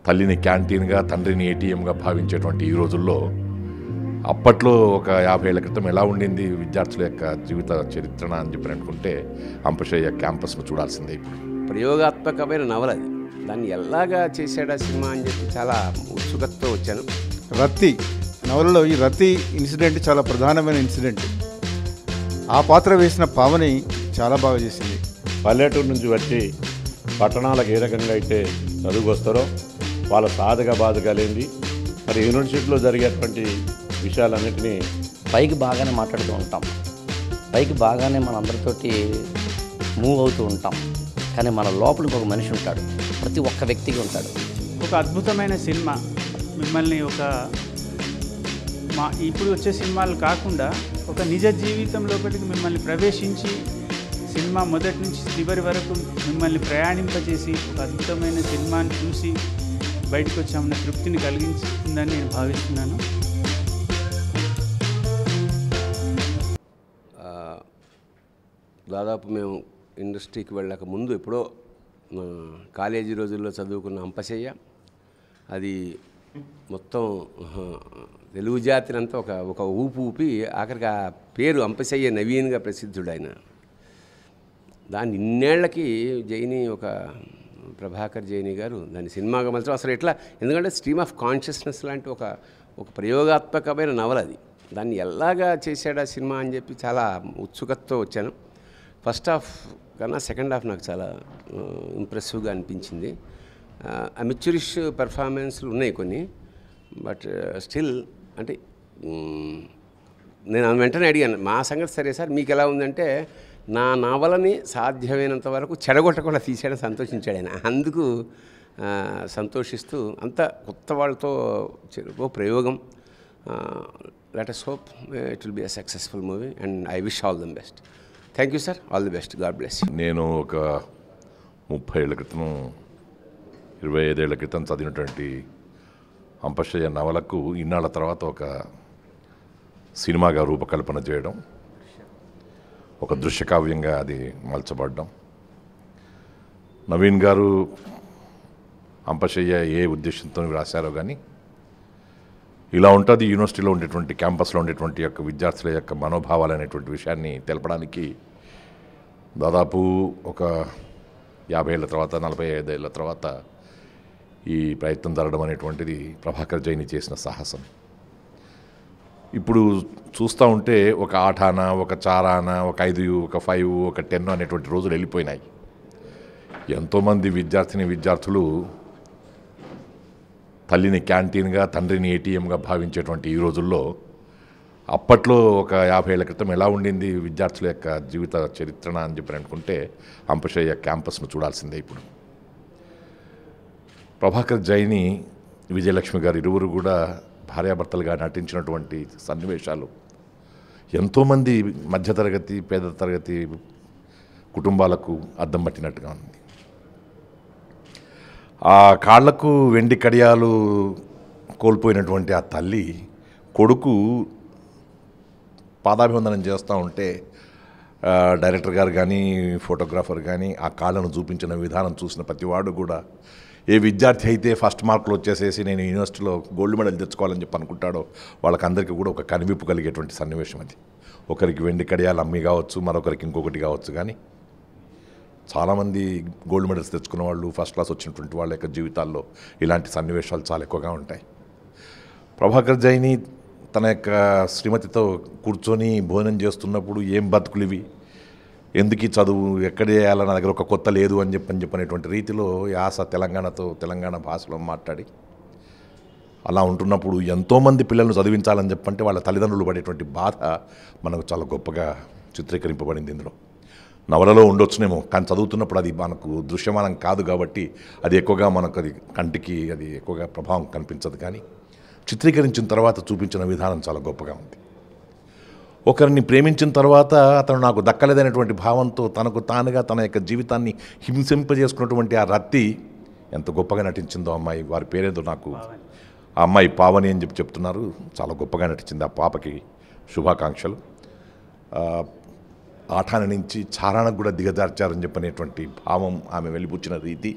తల్లిని క్యాంటీన్గా, తండ్రిని ఏటీఎంగా భావించేటువంటి ఈ రోజుల్లో అప్పట్లో ఒక 50 ఏళ్ల క్రితం ఎలా ఉండింది విద్యార్థుల యొక్క జీవిత చరిత్రణ అని చెప్పి అనుకుంటే అంపశయ్య క్యాంపస్ను చూడాల్సిందే. ఇప్పుడు ప్రయోగాత్మకమైన నవల అది. దాన్ని ఎలాగా చేశాడా సినిమా అని చెప్పి చాలా ఉత్సుకతతో వచ్చాను. రతి నవలలో ఈ రతి ఇన్సిడెంట్ చాలా ప్రధానమైన ఇన్సిడెంట్. ఆ పాత్ర వేసిన పావని చాలా బాగా చేసింది. పల్లెటూరు నుంచి వచ్చి పట్టణాలకు ఏ రకంగా అయితే చదువుకు వస్తారో వాళ్ళ సాధక బాధకాలేంది, మరి యూనివర్సిటీలో జరిగేటువంటి విషయాలన్నింటినీ పైకి బాగానే మాట్లాడుతూ ఉంటాం, పైకి బాగానే మన అందరితోటి మూవ్ అవుతూ ఉంటాం, కానీ మన లోపలికి ఒక మనిషి ఉంటాడు, ప్రతి ఒక్క వ్యక్తికి ఉంటాడు. ఒక అద్భుతమైన సినిమా. మిమ్మల్ని ఇప్పుడు వచ్చే సినిమాలు కాకుండా ఒక నిజ జీవితం లోపలికి మిమ్మల్ని ప్రవేశించి సినిమా మొదటి నుంచి చివరి వరకు మిమ్మల్ని ప్రయాణింపజేసి ఒక అద్భుతమైన సినిమాని చూసి బయటకు వచ్చామన్న తృప్తిని కలిగించిందని నేను భావిస్తున్నాను. దాదాపు మేము ఇండస్ట్రీకి వెళ్ళక ముందు ఎప్పుడో కాలేజీ రోజుల్లో చదువుకున్న అంపశయ్య అది మొత్తం తెలుగు జాతినంతా ఒక ఊపు ఊపి ఆఖరికి ఆ పేరు అంపశయ్య నవీన్గా ప్రసిద్ధుడు. ఆయన దాన్ని ఇన్నేళ్లకి జైని ఒక ప్రభాకర్ జైని గారు దాన్ని సినిమాగా మలచడం అసలు ఎట్లా, ఎందుకంటే స్ట్రీమ్ ఆఫ్ కాన్షియస్నెస్ లాంటి ఒక ప్రయోగాత్మకమైన నవల అది. దాన్ని ఎలాగా చేశాడా సినిమా అని చెప్పి చాలా ఉత్సుకతతో వచ్చాను. ఫస్ట్ హాఫ్ కన్నా సెకండ్ హాఫ్ నాకు చాలా ఇంప్రెసివ్గా అనిపించింది. అమెచ్యూరిష్ పెర్ఫార్మెన్స్లు ఉన్నాయి కొన్ని, బట్ స్టిల్ అంటే నేను వెంటనే అడిగాను, మా సంగతి సరే సార్ మీకు ఎలా ఉందంటే, నా నవలని సాధ్యమైనంత వరకు చెడగొట్టకుండా తీసేయడం సంతోషించాడు ఆయన. అందుకు సంతోషిస్తూ అంత కొత్త వాళ్ళతో ప్రయోగం. Let us hope it will be a successful movie and I wish all the best. Thank you sir, all the best, God bless you. నేను ఒక 30 ఏళ్ల క్రితం 25 ఏళ్ల క్రితం చదివినటువంటి అంపశయ్య నవలకు ఇన్నాళ్ళ తర్వాత ఒక సినిమాగా రూపకల్పన చేయడం, ఒక దృశ్యకావ్యంగా అది మలచబడ్డం. నవీన్ గారు అంపశయ్య ఏ ఉద్దేశంతో రాశారో కానీ ఇలా ఉంటుంది యూనివర్సిటీలో ఉండేటువంటి క్యాంపస్లో ఉండేటువంటి యొక్క విద్యార్థుల యొక్క మనోభావాలు అనేటువంటి విషయాన్ని తెలపడానికి దాదాపు ఒక 50 ఏళ్ళ తర్వాత 45 ఏళ్ళ తర్వాత ఈ ప్రయత్నం జరగడం అనేటువంటిది ప్రభాకర్ జైని చేసిన సాహసం. ఇప్పుడు చూస్తూ ఉంటే ఒక 8 ఆనా, ఒక 4 ఆనా, ఒక 5, ఒక 5, ఒక 10 అనేటువంటి రోజులు వెళ్ళిపోయినాయి. ఎంతోమంది విద్యార్థులు తల్లిని క్యాంటీన్గా, తండ్రిని ఏటీఎంగా భావించేటువంటి ఈ రోజుల్లో అప్పట్లో ఒక 50 ఏళ్ల క్రితం ఎలా ఉండింది విద్యార్థుల యొక్క జీవిత చరిత్రణ అని చెప్పి అనుకుంటే అంపశయ్య క్యాంపస్ను చూడాల్సిందే. ఇప్పుడు ప్రభాకర్ జైని, విజయలక్ష్మి గారు ఇరువురు కూడా భార్యాభర్తలుగా నటించినటువంటి సన్నివేశాలు ఎంతోమంది మధ్యతరగతి, పేద తరగతి కుటుంబాలకు అద్దం పట్టినట్టుగా ఉంది. ఆ కాళ్లకు వెండి కడియాలు కోల్పోయినటువంటి ఆ తల్లి కొడుకు పాదాభివందనం చేస్తూ ఉంటే డైరెక్టర్ గారు కానీ, ఫోటోగ్రాఫర్ కానీ ఆ కాళ్ళను చూపించిన విధానం చూసిన ప్రతివాడు కూడా, ఏ విద్యార్థి అయితే ఫస్ట్ మార్కులు వచ్చేసేసి నేను యూనివర్సిటీలో గోల్డ్ మెడల్ తెచ్చుకోవాలని చెప్పి అనుకుంటాడో వాళ్ళకందరికీ కూడా ఒక కనివిప్పు కలిగేటువంటి సన్నివేశం అది. ఒకరికి వెండి కడియాలు అమ్మి కావచ్చు, మరొకరికి ఇంకొకటి కావచ్చు, కానీ చాలామంది గోల్డ్ మెడల్స్ తెచ్చుకున్న వాళ్ళు, ఫస్ట్ క్లాస్ వచ్చినటువంటి వాళ్ళ యొక్క జీవితాల్లో ఇలాంటి సన్నివేశాలు చాలా ఎక్కువగా ఉంటాయి. ప్రభాకర్ జైని తన యొక్క శ్రీమతితో కూర్చొని భోజనం చేస్తున్నప్పుడు ఏం బతుకులు ఇవి, ఎందుకు చదువు, ఎక్కడ చేయాలని నా దగ్గర ఒక కొత్త లేదు అని చెప్పనేటువంటి రీతిలో యాస తెలంగాణ భాషలో మాట్లాడి అలా ఉంటున్నప్పుడు ఎంతోమంది పిల్లలను చదివించాలని చెప్పంటే వాళ్ళ తల్లిదండ్రులు పడేటువంటి బాధ మనకు చాలా గొప్పగా చిత్రీకరింపబడింది. ఇందులో నవలలో ఉండొచ్చునేమో, కానీ చదువుతున్నప్పుడు అది మనకు దృశ్యమానం కాదు కాబట్టి అది ఎక్కువగా మనకు అది కంటికి అది ఎక్కువగా ప్రభావం కనిపించదు, కానీ చిత్రీకరించిన తర్వాత చూపించిన విధానం చాలా గొప్పగా ఉంది. ఒకరిని ప్రేమించిన తర్వాత అతను నాకు దక్కలేదనేటువంటి భావంతో తనకు తానుగా తన యొక్క జీవితాన్ని హింసింపజేసుకున్నటువంటి ఆ రతి ఎంత గొప్పగా నటించిందో అమ్మాయి. వారి పేరేదో నాకు ఆ అమ్మాయి పావని అని చెప్తున్నారు. చాలా గొప్పగా నటించింది. ఆ పాపకి శుభాకాంక్షలు. ఆఠాన నుంచి చారాణకు కూడా దిగజార్చారని చెప్పనేటువంటి భావం ఆమె వెళ్ళిపుచ్చిన రీతి,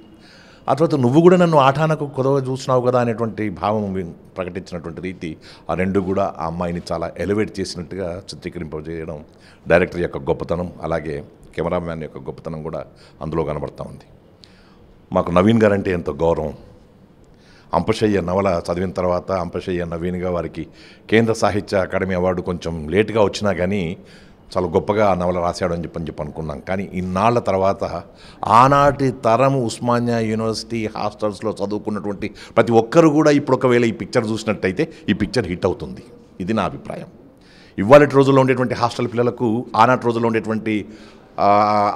ఆ తర్వాత నువ్వు కూడా నన్ను ఆటానకు కొదవ చూసినావు కదా అనేటువంటి భావం ప్రకటించినటువంటి రీతి ఆ రెండు కూడా ఆ అమ్మాయిని చాలా ఎలివేట్ చేసినట్టుగా చిత్రీకరింపజేయడం డైరెక్టర్ యొక్క గొప్పతనం, అలాగే కెమెరామ్యాన్ యొక్క గొప్పతనం కూడా అందులో కనబడతా ఉంది. మాకు నవీన్ గారు అంటే ఎంతో గౌరవం. అంపశయ్య నవల చదివిన తర్వాత అంపశయ్య నవీన్గా వారికి కేంద్ర సాహిత్య అకాడమీ అవార్డు కొంచెం లేటుగా వచ్చినా కానీ చాలా గొప్పగా ఆ నవల రాశాడు అని చెప్పి అనుకున్నాం. కానీ ఇన్నాళ్ల తర్వాత ఆనాటి తరం ఉస్మానియా యూనివర్సిటీ హాస్టల్స్లో చదువుకున్నటువంటి ప్రతి ఒక్కరు కూడా ఇప్పుడు ఒకవేళ ఈ పిక్చర్ చూసినట్టయితే ఈ పిక్చర్ హిట్ అవుతుంది. ఇది నా అభిప్రాయం. ఇవాళ రోజుల్లో ఉండేటువంటి హాస్టల్ పిల్లలకు ఆనాటి రోజుల్లో ఉండేటువంటి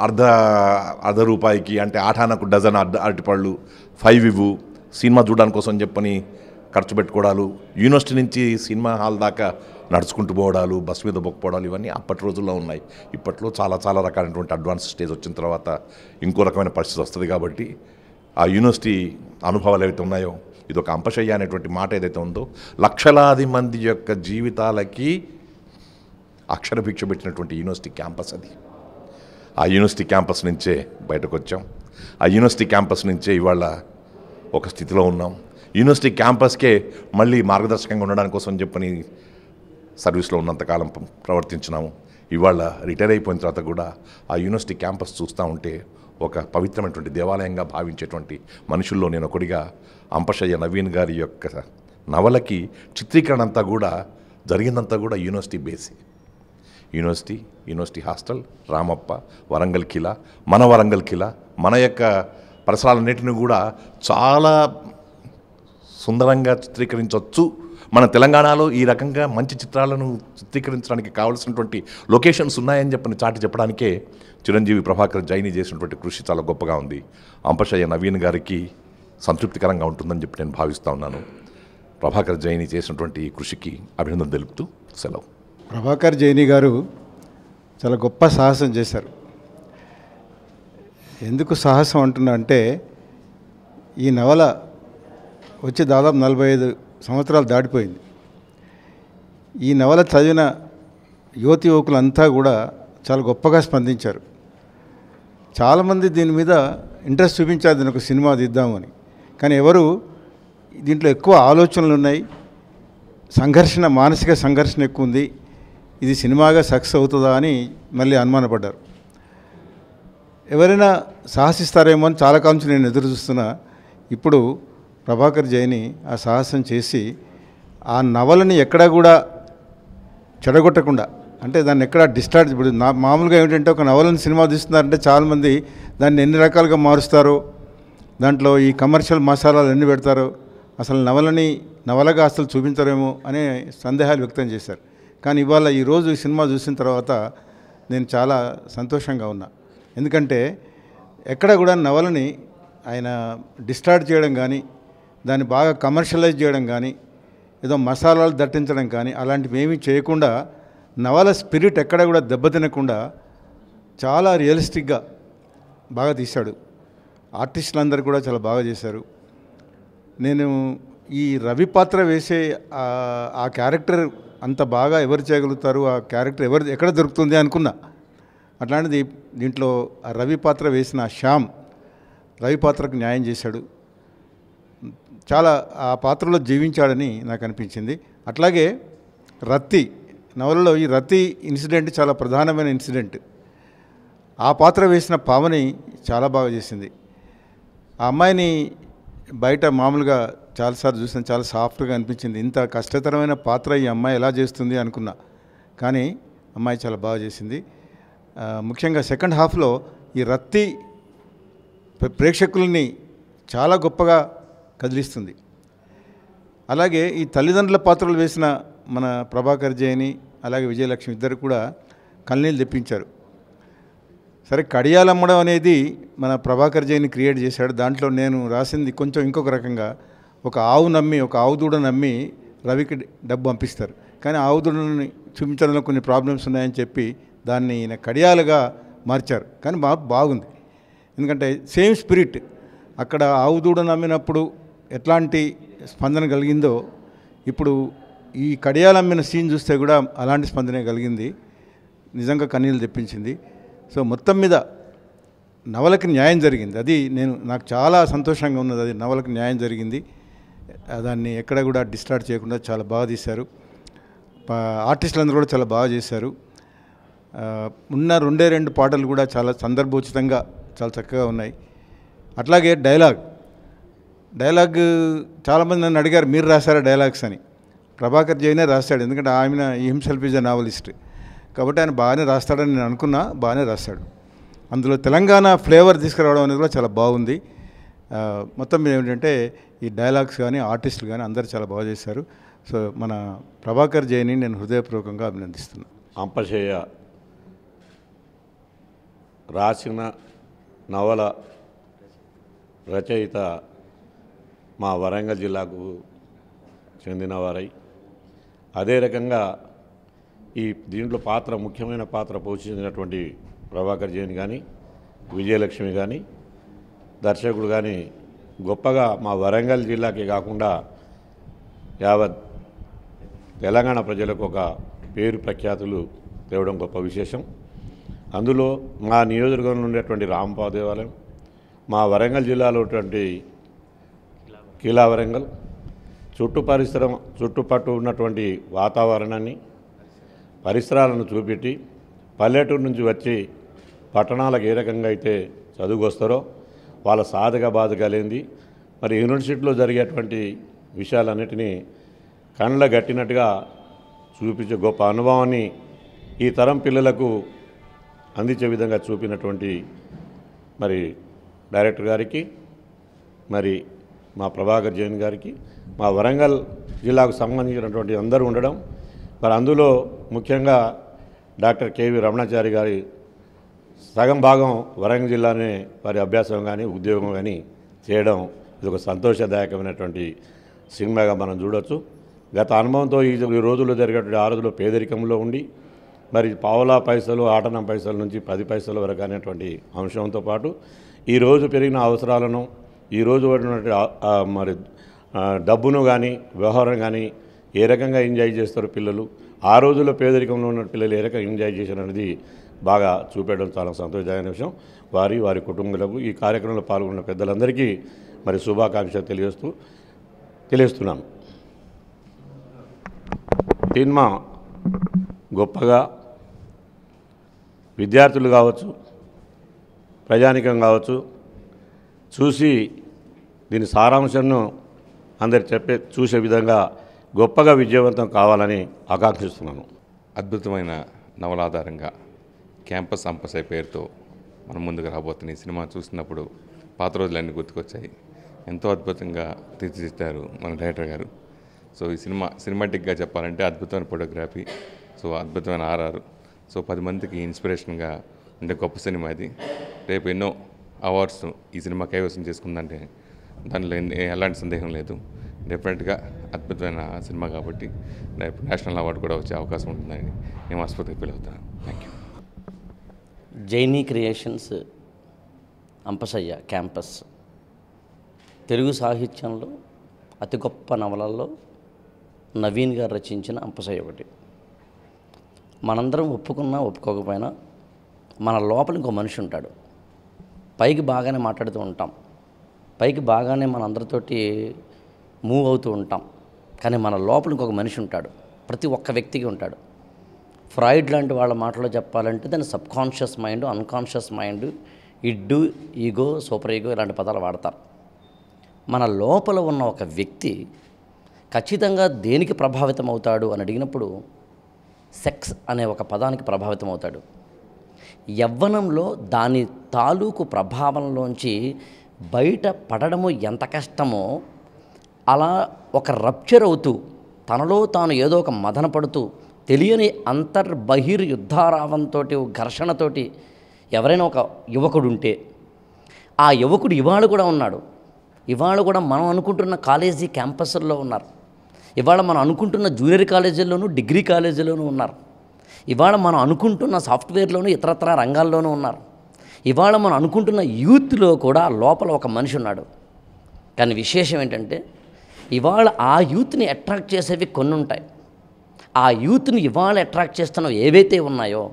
అర్ధ రూపాయికి అంటే ఆటానకు డజన్ అరటిపళ్ళు 5 ఇవ్వు సినిమా చూడడానికి కోసం చెప్పని ఖర్చు పెట్టుకోవడాలు, యూనివర్సిటీ నుంచి సినిమా హాల్ దాకా నడుచుకుంటూ పోవడాలు, బస్సు మీద బొక్కపోవడాలు ఇవన్నీ అప్పటి రోజుల్లో ఉన్నాయి. ఇప్పట్లో చాలా రకాలైనటువంటి అడ్వాన్స్ స్టేజ్ వచ్చిన తర్వాత ఇంకో రకమైన పరిస్థితి వస్తుంది. కాబట్టి ఆ యూనివర్సిటీ అనుభవాలు ఏవైతే ఉన్నాయో, ఇది ఒక అంపశయ్య అనేటువంటి మాట ఏదైతే ఉందో లక్షలాది మంది యొక్క జీవితాలకి అక్షర భిక్ష పెట్టినటువంటి యూనివర్సిటీ క్యాంపస్ అది. ఆ యూనివర్సిటీ క్యాంపస్ నుంచే బయటకు వచ్చాం. ఆ యూనివర్సిటీ క్యాంపస్ నుంచే ఇవాళ ఒక స్థితిలో ఉన్నాం. యూనివర్సిటీ క్యాంపస్కే మళ్ళీ మార్గదర్శకంగా ఉండడానికి కోసం చెప్పని సర్వీస్లో ఉన్నంతకాలం ప్రవర్తించినాము. ఇవాళ రిటైర్ అయిపోయిన తర్వాత కూడా ఆ యూనివర్సిటీ క్యాంపస్ చూస్తూ ఉంటే ఒక పవిత్రమైనటువంటి దేవాలయంగా భావించేటువంటి మనుషుల్లో నేను ఒకడిగా అంపశయ్య నవీన్ గారి యొక్క నవలకి చిత్రీకరణ అంతా కూడా జరిగిందంతా కూడా యూనివర్సిటీ బేసి. యూనివర్సిటీ హాస్టల్, రామప్ప, వరంగల్ కిలా, మన వరంగల్ కిలా, మన యొక్క పరిసరాలన్నింటినీ కూడా చాలా సుందరంగా చిత్రీకరించవచ్చు. మన తెలంగాణలో ఈ రకంగా మంచి చిత్రాలను చిత్రీకరించడానికి కావాల్సినటువంటి లొకేషన్స్ ఉన్నాయని చాటి చెప్పడానికే చిరంజీవి ప్రభాకర్ జైని చేసినటువంటి కృషి చాలా గొప్పగా ఉంది. అంపశయ్య నవీన్ గారికి సంతృప్తికరంగా ఉంటుందని చెప్పి నేను భావిస్తూ ఉన్నాను. ప్రభాకర్ జైని చేసినటువంటి ఈ కృషికి అభినందన తెలుపుతూ సెలవు. ప్రభాకర్ జైని గారు చాలా గొప్ప సాహసం చేశారు. ఎందుకు సాహసం అంటున్నా అంటే ఈ నవల వచ్చి దాదాపు 45 సంవత్సరాలు దాటిపోయింది. ఈ నవల చదివిన యువతి యువకులంతా కూడా చాలా గొప్పగా స్పందించారు. చాలామంది దీని మీద ఇంట్రెస్ట్ చూపించారు, దీని ఒక సినిమా తీద్దామని. కానీ ఎవరు దీంట్లో ఎక్కువ ఆలోచనలు ఉన్నాయి, మానసిక సంఘర్షణ ఎక్కువ ఉంది, ఇది సినిమాగా సక్సెస్ అవుతుందా అని మళ్ళీ అనుమానపడ్డారు. ఎవరైనా సాహసిస్తారేమో అని చాలా కాలం నుంచి నేను ఎదురు చూస్తున్నా. ఇప్పుడు ప్రభాకర్ జైని ఆ సాహసం చేసి ఆ నవలని ఎక్కడా కూడా చెడగొట్టకుండా, అంటే దాన్ని ఎక్కడా డిస్టార్ట్, ఇప్పుడు మామూలుగా ఏమిటంటే ఒక నవలని సినిమా తీస్తున్నారంటే చాలామంది దాన్ని ఎన్ని రకాలుగా మారుస్తారో, దాంట్లో ఈ కమర్షియల్ మసాలాలు ఎన్ని పెడతారో, అసలు నవలగా అసలు చూపించరేమో అనే సందేహాలు వ్యక్తం చేశారు. కానీ ఇవాళ ఈరోజు ఈ సినిమా చూసిన తర్వాత నేను చాలా సంతోషంగా ఉన్నా. ఎందుకంటే ఎక్కడ కూడా నవలని ఆయన డిస్టార్ట్ చేయడం కానీ, దాన్ని బాగా కమర్షియలైజ్ చేయడం కానీ, ఏదో మసాలాలు దట్టించడం కానీ అలాంటివి ఏమీ చేయకుండా, నవల స్పిరిట్ ఎక్కడ కూడా దెబ్బతినకుండా చాలా రియలిస్టిక్గా బాగా తీశాడు. ఆర్టిస్టులందరూ కూడా చాలా బాగా చేశారు. నేను ఈ రవి పాత్ర వేసే ఆ క్యారెక్టర్ అంత బాగా ఎవరు చేయగలుగుతారు, ఆ క్యారెక్టర్ ఎక్కడ దొరుకుతుంది అనుకున్నా. అట్లాంటిది దీంట్లో ఆ రవి పాత్ర వేసిన శ్యామ్ రవి పాత్రకు న్యాయం చేశాడు. చాలా ఆ పాత్రలో జీవించాడని నాకు అనిపించింది. అట్లాగే రతి నవలలో ఈ రతి ఇన్సిడెంట్ చాలా ప్రధానమైన ఇన్సిడెంట్. ఆ పాత్ర వేసిన పావని చాలా బాగా చేసింది. ఆ అమ్మాయిని బయట మామూలుగా చాలాసార్లు చూసిన, చాలా సాఫ్ట్గా అనిపించింది. ఇంత కష్టతరమైన పాత్ర ఈ అమ్మాయి ఎలా చేస్తుంది అనుకున్నా, కానీ అమ్మాయి చాలా బాగా చేసింది. ముఖ్యంగా సెకండ్ హాఫ్లో ఈ రత్తి ప్రేక్షకుల్ని చాలా గొప్పగా కదిలిస్తుంది. అలాగే ఈ తల్లిదండ్రుల పాత్రలు వేసిన మన ప్రభాకర్ జైని అలాగే విజయలక్ష్మి ఇద్దరు కూడా కన్నీళ్ళు తెప్పించారు. సరే, కడియాలమ్మడం అనేది మన ప్రభాకర్ జైని క్రియేట్ చేశాడు. దాంట్లో నేను రాసింది కొంచెం ఇంకొక రకంగా, ఒక ఆవు దూడ నమ్మి రవికి డబ్బు పంపిస్తారు. కానీ ఆవు దూడని చూపించడంలో కొన్ని ప్రాబ్లమ్స్ ఉన్నాయని చెప్పి దాన్ని ఈయన కడియాలుగా మార్చారు. కానీ బాగుంది. ఎందుకంటే సేమ్ స్పిరిట్ అక్కడ ఆవు దూడ నమ్మినప్పుడు ఎట్లాంటి స్పందన కలిగిందో ఇప్పుడు ఈ కడియాలమ్మిన సీన్ చూస్తే కూడా అలాంటి స్పందనే కలిగింది. నిజంగా కన్నీళ్ళు తెప్పించింది. సో మొత్తం మీద నవలకి న్యాయం జరిగింది. అది నాకు చాలా సంతోషంగా ఉన్నది. అది నవలకు న్యాయం జరిగింది. దాన్ని ఎక్కడ కూడా డిస్టార్ట్ చేయకుండా చాలా బాగా తీశారు. ఆర్టిస్టులందరూ కూడా చాలా బాగా చేశారు. ఉన్న 2 పాటలు కూడా చాలా సందర్భోచితంగా చాలా చక్కగా ఉన్నాయి. అట్లాగే డైలాగ్ చాలామంది నన్ను అడిగారు, మీరు రాశారా డైలాగ్స్ అని. ప్రభాకర్ జైనే రాశాడు, ఎందుకంటే ఆయన హిమ్సెల్ఫ్ ఈజ్ అ నావలిస్ట్ కాబట్టి ఆయన బాగానే రాస్తాడని నేను అనుకున్నా. బాగానే రాశాడు. అందులో తెలంగాణ ఫ్లేవర్ తీసుకురావడం అనేది కూడా చాలా బాగుంది. మొత్తం ఏమిటంటే ఈ డైలాగ్స్ కానీ ఆర్టిస్టులు కానీ అందరూ చాలా బాగా చేశారు. సో మన ప్రభాకర్ జైని నేను హృదయపూర్వకంగా అభినందిస్తున్నాను. అంపశయ్య రాసిన నవల రచయిత మా వరంగల్ జిల్లాకు చెందినవారై, అదే రకంగా ఈ దీంట్లో ముఖ్యమైన పాత్ర పోషించినటువంటి ప్రభాకర్ జైన్ కానీ, విజయలక్ష్మి కానీ, దర్శకుడు కానీ గొప్పగా మా వరంగల్ జిల్లాకే కాకుండా యావత్ తెలంగాణ ప్రజలకు ఒక పేరు ప్రఖ్యాతులు తేవడం గొప్ప విశేషం. అందులో మా నియోజకవర్గంలో ఉండేటువంటి రాంపావు దేవాలయం, మా వరంగల్ జిల్లాలో ఉన్నటువంటి కిలా వరంగల్, చుట్టుపట్టు ఉన్నటువంటి వాతావరణాన్ని, పరిసరాలను చూపెట్టి పల్లెటూరు నుంచి వచ్చి పట్టణాలకు ఏ రకంగా అయితే చదువుకు వస్తారో వాళ్ళ సాధక బాధకాలేంది, మరి యూనివర్సిటీలో జరిగేటువంటి విషయాలన్నిటినీ కళ్ళ గట్టినట్టుగా చూపించే గొప్ప అనుభవాన్ని ఈ తరం పిల్లలకు అందించే విధంగా చూపినటువంటి మరి డైరెక్టర్ గారికి, మరి మా ప్రభాకర్ జైన్ గారికి, మా వరంగల్ జిల్లాకు సంబంధించినటువంటి అందరూ ఉండడం, మరి అందులో ముఖ్యంగా డాక్టర్ కేవి రమణాచారి గారి సగం భాగం వరంగల్ జిల్లానే వారి అభ్యాసం కానీ ఉద్యోగం కానీ చేయడం ఇది ఒక సంతోషదాయకమైనటువంటి సినిమాగా మనం చూడవచ్చు. గత అనుభవంతో ఈ రోజుల్లో జరిగేటువంటి ఆ రోజుల్లో పేదరికంలో ఉండి మరి పావలా పైసలు ఆటనం పైసల నుంచి 10 పైసల వరకు అనేటువంటి అంశంతో పాటు ఈరోజు పెరిగిన అవసరాలను, ఈరోజు ఉన్నటువంటి మరి డబ్బును కానీ వ్యవహారం కానీ ఏ రకంగా ఎంజాయ్ చేస్తారు పిల్లలు, ఆ రోజుల్లో పేదరికంలో ఉన్న పిల్లలు ఏ రకంగా ఎంజాయ్ చేశారు అనేది బాగా చూపెట్టడం చాలా సంతోషదాయకమైన విషయం. వారి కుటుంబాలకు ఈ కార్యక్రమంలో పాల్గొన్న పెద్దలందరికీ మరి శుభాకాంక్షలు తెలియజేస్తున్నాను. సినిమా గొప్పగా విద్యార్థులు కావచ్చు, ప్రజానికం కావచ్చు చూసి దీని సారాంశాన్ని అందరు చూసే విధంగా గొప్పగా విజయవంతం కావాలని ఆకాంక్షిస్తున్నాను. అద్భుతమైన నవల ఆధారంగా క్యాంపస్ అంపశయ్య పేరుతో మనం ముందుకు రాబోతున్న ఈ సినిమా చూసినప్పుడు పాత రోజులన్నీ గుర్తుకొచ్చాయి. ఎంతో అద్భుతంగా తీర్చిదిద్దారు మన డైరెక్టర్ గారు. సో ఈ సినిమాటిక్గా చెప్పాలంటే అద్భుతమైన ఫోటోగ్రఫీ, సో అద్భుతమైన ఆర్ఆర్, సో 10 మందికి ఇన్స్పిరేషన్గా ఉండే గొప్ప సినిమా ఇది. రేపు ఎన్నో అవార్డ్స్ ఈ సినిమా కైవసం చేసుకుందంటే దానిలో ఎలాంటి సందేహం లేదు. డెఫినెట్గా అద్భుతమైన సినిమా కాబట్టి రేపు నేషనల్ అవార్డు కూడా వచ్చే అవకాశం ఉంటుందని నేను ఆస్పత్రికి ఫీల్ అవుతాను. Thank you. Jaini creations Ampasayya campus Telugu సాహిత్యంలో అతి గొప్ప నవలల్లో నవీన్ గారు రచించిన అంపశయ్య ఒకటి. మనందరం ఒప్పుకున్నా ఒప్పుకోకపోయినా మన లోపల ఇంకో మనిషి ఉంటాడు. పైకి బాగానే మాట్లాడుతూ ఉంటాం, పైకి బాగానే మన అందరితోటి మూవ్ అవుతూ ఉంటాం, కానీ మన లోపల ఇంకొక మనిషి ఉంటాడు. ప్రతి ఒక్క వ్యక్తికి ఉంటాడు. ఫ్రాయిడ్ లాంటి వాళ్ళ మాటలో చెప్పాలంటే దాన్ని subconscious mind, unconscious mind, id, ego, super ego ఇలాంటి పదాలు వాడతారు. మన లోపల ఉన్న ఒక వ్యక్తి ఖచ్చితంగా దేనికి ప్రభావితం అవుతాడు అని అడిగినప్పుడు సెక్స్ అనే ఒక పదానికి ప్రభావితం అవుతాడు. యవ్వనంలో దాని తాలూకు ప్రభావంలోంచి బయట పడడము ఎంత కష్టమో అలా ఒక రప్చర్ అవుతూ తనలో తాను ఏదో ఒక మదన పడుతూ తెలియని అంతర్బహిర్ యుద్ధారావంతో ఘర్షణతోటి ఎవరైనా ఒక యువకుడు ఉంటే ఆ యువకుడు ఇవాళ కూడా ఉన్నాడు. ఇవాళ కూడా మనం అనుకుంటున్న కాలేజీ క్యాంపస్ల్లో ఉన్నారు. ఇవాళ మనం అనుకుంటున్న జూనియర్ కాలేజీల్లోనూ డిగ్రీ కాలేజీలోనూ ఉన్నారు. ఇవాళ మనం అనుకుంటున్న సాఫ్ట్వేర్లోనూ ఇతరత్ర రంగాల్లోనూ ఉన్నారు. ఇవాళ మనం అనుకుంటున్న యూత్లో కూడా లోపల ఒక మనిషి ఉన్నాడు. కానీ విశేషం ఏంటంటే ఇవాళ ఆ యూత్ని అట్రాక్ట్ చేసేవి కొన్ని ఉంటాయి. ఆ యూత్ని ఇవాళ అట్రాక్ట్ చేస్తున్న ఏవైతే ఉన్నాయో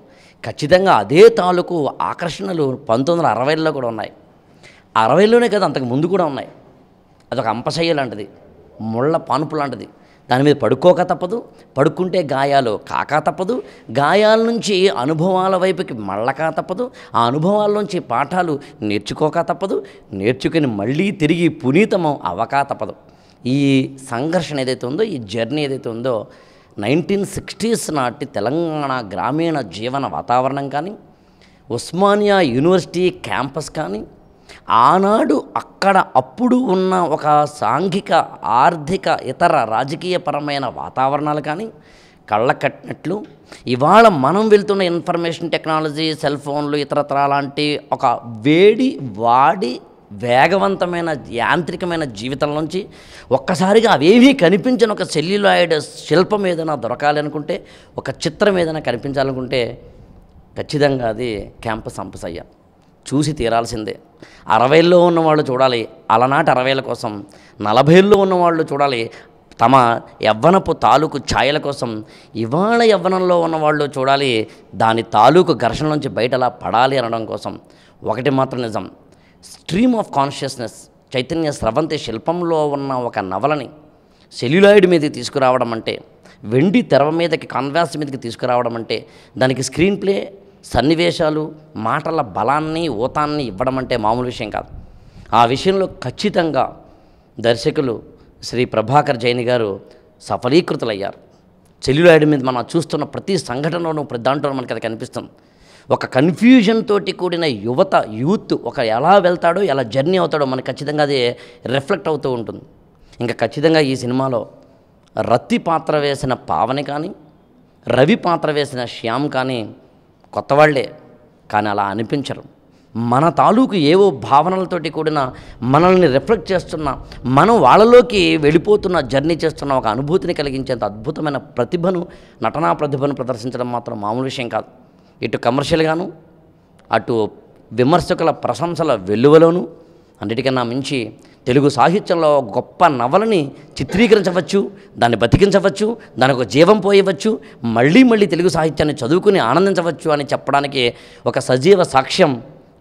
ఖచ్చితంగా అదే తాలూకు ఆకర్షణలు 1960ల్లో కూడా ఉన్నాయి. 60లోనే కదా, అంతకు ముందు కూడా ఉన్నాయి. అదొక అంపశయ్య లాంటిది, ముళ్ళ పానుపు లాంటిది. దాని మీద పడుకోక తప్పదు, పడుకుంటే గాయాలు కాకా తప్పదు, గాయాల నుంచి అనుభవాల వైపుకి మళ్ళకా తప్పదు, ఆ అనుభవాల నుంచి పాఠాలు నేర్చుకోక తప్పదు, నేర్చుకుని మళ్ళీ తిరిగి పునీతమం అవ్వకా తప్పదు. ఈ సంఘర్షణ ఏదైతే ఉందో, ఈ జర్నీ ఏదైతే ఉందో, 1960s నాటి తెలంగాణ గ్రామీణ జీవన వాతావరణం కానీ, ఉస్మానియా యూనివర్సిటీ క్యాంపస్ కానీ, ఆనాడు అక్కడ అప్పుడు ఉన్న ఒక సాంఘిక, ఆర్థిక, ఇతర రాజకీయపరమైన వాతావరణాలు కానీ కళ్ళ కట్టినట్లు ఇవాళ మనం వెళ్తున్న ఇన్ఫర్మేషన్ టెక్నాలజీ, సెల్ ఫోన్లు, ఇతరత్ర లాంటి ఒక వాడి వేగవంతమైన యాంత్రికమైన జీవితం నుంచి ఒక్కసారిగా అవేమీ కనిపించిన ఒక సెల్యులాయిడ్ శిల్పం ఏదైనా దొరకాలి అనుకుంటే, ఒక చిత్రం ఏదైనా కనిపించాలనుకుంటే ఖచ్చితంగా అది క్యాంపస్ అంపశయ్య. చూసి తీరాల్సిందే. 60ల్లో ఉన్నవాళ్ళు చూడాలి అలనాటి 60ల కోసం, 40ల్లో ఉన్నవాళ్ళు చూడాలి తమ యవ్వనపు తాలూకు ఛాయల కోసం, ఇవాళ యవ్వనంలో ఉన్నవాళ్ళు చూడాలి దాని తాలూకు ఘర్షణ నుంచి బయటలా పడాలి అనడం కోసం. ఒకటి మాత్రం నిజం, స్ట్రీమ్ ఆఫ్ కాన్షియస్నెస్ చైతన్య స్రవంతి శిల్పంలో ఉన్న ఒక నవలని సెల్యులాయిడ్ మీదకి తీసుకురావడం అంటే, వెండి తెర మీదకి, కాన్వాస్ మీదకి తీసుకురావడం అంటే, దానికి స్క్రీన్ ప్లే, సన్నివేశాలు, మాటల బలాన్ని, ఊతాన్ని ఇవ్వడం అంటే మామూలు విషయం కాదు. ఆ విషయంలో ఖచ్చితంగా దర్శకులు శ్రీ ప్రభాకర్ జైని గారు సఫలీకృతులయ్యారు. సెల్యులాయిడ్ మీద మనం చూస్తున్న ప్రతి సంఘటనలోనూ, ప్రతి దాంట్లో మనకి అది కనిపిస్తుంది. ఒక కన్ఫ్యూజన్ తోటి కూడిన యూత్ ఒక ఎలా వెళ్తాడో, ఎలా జర్నీ అవుతాడో మనకి ఖచ్చితంగా అది రిఫ్లెక్ట్ అవుతూ ఉంటుంది. ఇంకా ఖచ్చితంగా ఈ సినిమాలో రత్తి పాత్ర వేసిన పావని కానీ, రవి పాత్ర వేసిన శ్యామ్ కానీ కొత్త వాళ్ళే, కానీ అలా అనిపించరు. మన తాలూకు ఏవో భావనలతోటి కూడిన, మనల్ని రిఫ్లెక్ట్ చేస్తున్న, మనం వాళ్ళలోకి వెళ్ళిపోతున్న, జర్నీ చేస్తున్న ఒక అనుభూతిని కలిగించేంత అద్భుతమైన ప్రతిభను, నటనా ప్రతిభను ప్రదర్శించడం మాత్రం మామూలు విషయం కాదు. ఇటు కమర్షియల్గాను, అటు విమర్శకుల ప్రశంసల వెల్లువలోను, అన్నిటికన్నా మించి తెలుగు సాహిత్యంలో గొప్ప నవలని చిత్రీకరించవచ్చు, దాన్ని బతికించవచ్చు, దానికి ఒక జీవం పోయవచ్చు, మళ్ళీ మళ్ళీ తెలుగు సాహిత్యాన్ని చదువుకుని ఆనందించవచ్చు అని చెప్పడానికి ఒక సజీవ సాక్ష్యం,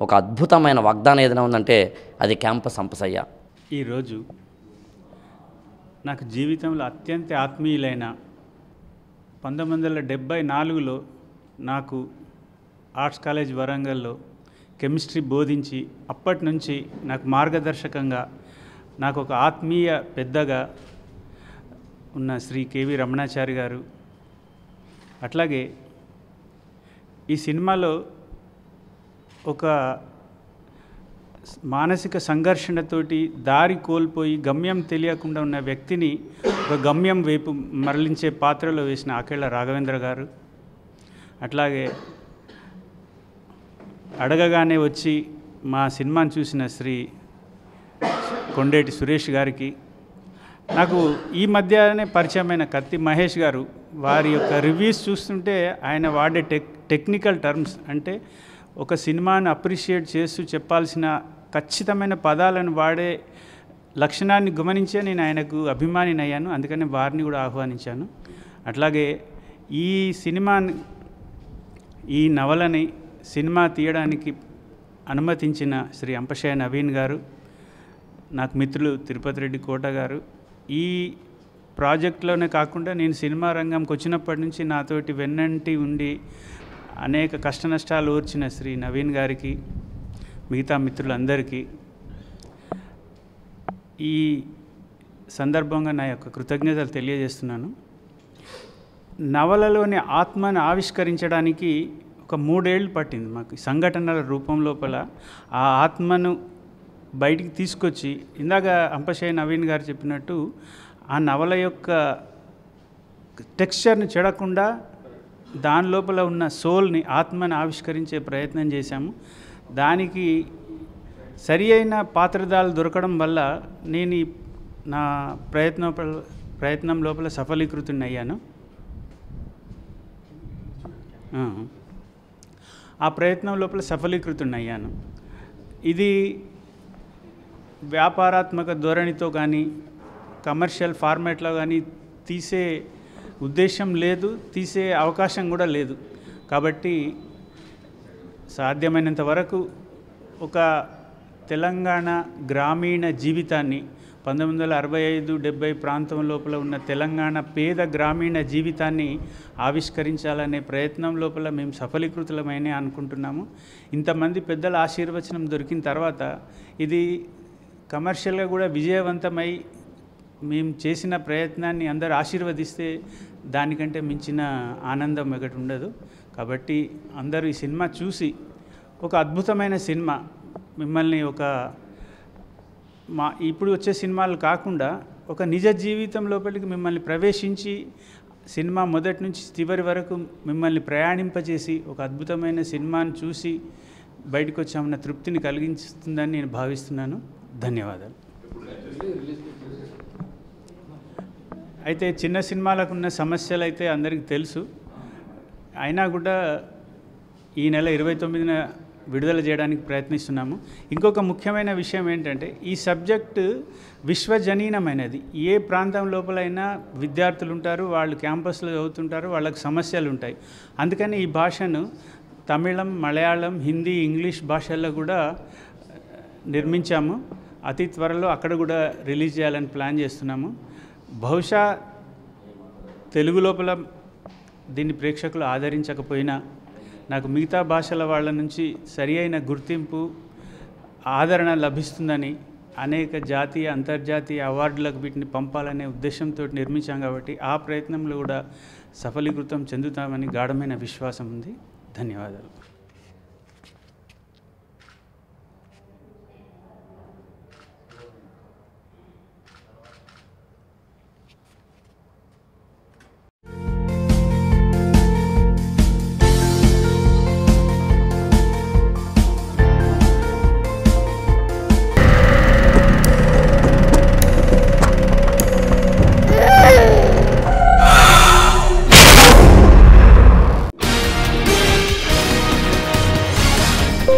ఒక అద్భుతమైన వాగ్దానం ఏదైనా ఉందంటే అది క్యాంపస్ అంపశయ్య. ఈరోజు నాకు జీవితంలో అత్యంత ఆత్మీయులైన 1974లో నాకు ఆర్ట్స్ కాలేజ్ వరంగల్లో కెమిస్ట్రీ బోధించి, అప్పటి నుంచి నాకు మార్గదర్శకంగా, నాకు ఒక ఆత్మీయ పెద్దగా ఉన్న శ్రీ కేవి రమణాచారి గారు, అట్లాగే ఈ సినిమాలో ఒక మానసిక సంఘర్షణతోటి దారి కోల్పోయి గమ్యం తెలియకుండా ఉన్న వ్యక్తిని ఒక గమ్యం వైపు మరలించే పాత్రలో వేసిన ఆకేళ్ల రాఘవేంద్ర గారు, అట్లాగే అడగగానే వచ్చి మా సినిమాను చూసిన శ్రీ కొండేటి సురేష్ గారికి, నాకు ఈ మధ్యనే పరిచయమైన కత్తి మహేష్ గారు, వారి యొక్క రివ్యూస్ చూస్తుంటే ఆయన వాడే టెక్నికల్ టర్మ్స్, అంటే ఒక సినిమాను అప్రిషియేట్ చేస్తూ చెప్పాల్సిన ఖచ్చితమైన పదాలను వాడే లక్షణాన్ని గమనించే నేను ఆయనకు అభిమానిని అయ్యాను. అందుకని వారిని కూడా ఆహ్వానించాను. అట్లాగే ఈ సినిమాని, ఈ నవలని సినిమా తీయడానికి అనుమతించిన శ్రీ అంపశయ్య నవీన్ గారు, నాకు మిత్రులు తిరుపతి రెడ్డి కోట గారు, ఈ ప్రాజెక్ట్లోనే కాకుండా నేను సినిమా రంగంకి వచ్చినప్పటి నుంచి నాతోటి వెన్నంటి ఉండి అనేక కష్ట నష్టాలు ఓర్చిన శ్రీ నవీన్ గారికి, మిగతా మిత్రులందరికీ ఈ సందర్భంగా నా యొక్క కృతజ్ఞతలు తెలియజేస్తున్నాను. నవలలోని ఆత్మను ఆవిష్కరించడానికి ఒక 3 ఏళ్ళు పట్టింది మాకు. సంఘటనల రూపం లోపల ఆ ఆత్మను బయటికి తీసుకొచ్చి, ఇందాక అంపశయ్య నవీన్ గారు చెప్పినట్టు ఆ నవల యొక్క టెక్స్చర్ని చెడకుండా దాని లోపల ఉన్న సోల్ని, ఆత్మని ఆవిష్కరించే ప్రయత్నం చేశాము. దానికి సరి అయిన పాత్రధారులు దొరకడం వల్ల నేను నా ప్రయత్నం లోపల సఫలీకృతుని అయ్యాను. ఆ ప్రయత్నం లోపల సఫలీకృతుని అయ్యాను. ఇది వ్యాపారాత్మక ధోరణితో కానీ, కమర్షియల్ ఫార్మాట్లో కానీ తీసే ఉద్దేశం లేదు, తీసే అవకాశం కూడా లేదు. కాబట్టి సాధ్యమైనంత వరకు ఒక తెలంగాణ గ్రామీణ జీవితాన్ని 1965-70 ప్రాంతం లోపల ఉన్న తెలంగాణ పేద గ్రామీణ జీవితాన్ని ఆవిష్కరించాలనే ప్రయత్నం లోపల మేము సఫలీకృతులమైన అనుకుంటున్నాము. ఇంతమంది పెద్దల ఆశీర్వచనం దొరికిన తర్వాత ఇది కమర్షియల్గా కూడా విజయవంతమై మేము చేసిన ప్రయత్నాన్ని అందరూ ఆశీర్వదిస్తే దానికంటే మించిన ఆనందం ఒకటి ఉండదు. కాబట్టి అందరూ ఈ సినిమా చూసి ఒక అద్భుతమైన సినిమా మిమ్మల్ని ఇప్పుడు వచ్చే సినిమాలు కాకుండా ఒక నిజ జీవితం లోపలికి మిమ్మల్ని ప్రవేశించి సినిమా మొదటి నుంచి చివరి వరకు మిమ్మల్ని ప్రయాణింపజేసి ఒక అద్భుతమైన సినిమాను చూసి బయటకు వచ్చామన్న తృప్తిని కలిగిస్తుందని నేను భావిస్తున్నాను. ధన్యవాదాలు. అయితే చిన్న సినిమాలకు ఉన్న సమస్యలు అయితే అందరికీ తెలుసు. అయినా కూడా ఈ నెల 29న విడుదల చేయడానికి ప్రయత్నిస్తున్నాము. ఇంకొక ముఖ్యమైన విషయం ఏంటంటే ఈ సబ్జెక్టు విశ్వజనీనమైనది. ఏ ప్రాంతం లోపలైనా విద్యార్థులు ఉంటారు, వాళ్ళు క్యాంపస్లో చదువుతుంటారు, వాళ్ళకి సమస్యలు ఉంటాయి. అందుకని ఈ భాషను తమిళం, మలయాళం, హిందీ, ఇంగ్లీష్ భాషల్లో కూడా నిర్మించాము. అతి త్వరలో అక్కడ కూడా రిలీజ్ చేయాలని ప్లాన్ చేస్తున్నాము. బహుశా తెలుగు లోపల దీన్ని ప్రేక్షకులు ఆదరించకపోయినా నాకు మిగతా భాషల వాళ్ళ నుంచి సరి అయిన గుర్తింపు, ఆదరణ లభిస్తుందని అనేక జాతీయ, అంతర్జాతీయ అవార్డులకు వీటిని పంపాలనే ఉద్దేశంతో నిర్మించాం. కాబట్టి ఆ ప్రయత్నంలో కూడా సఫలీకృతం చెందుతామని గాఢమైన విశ్వాసం ఉంది. ధన్యవాదాలు.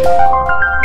you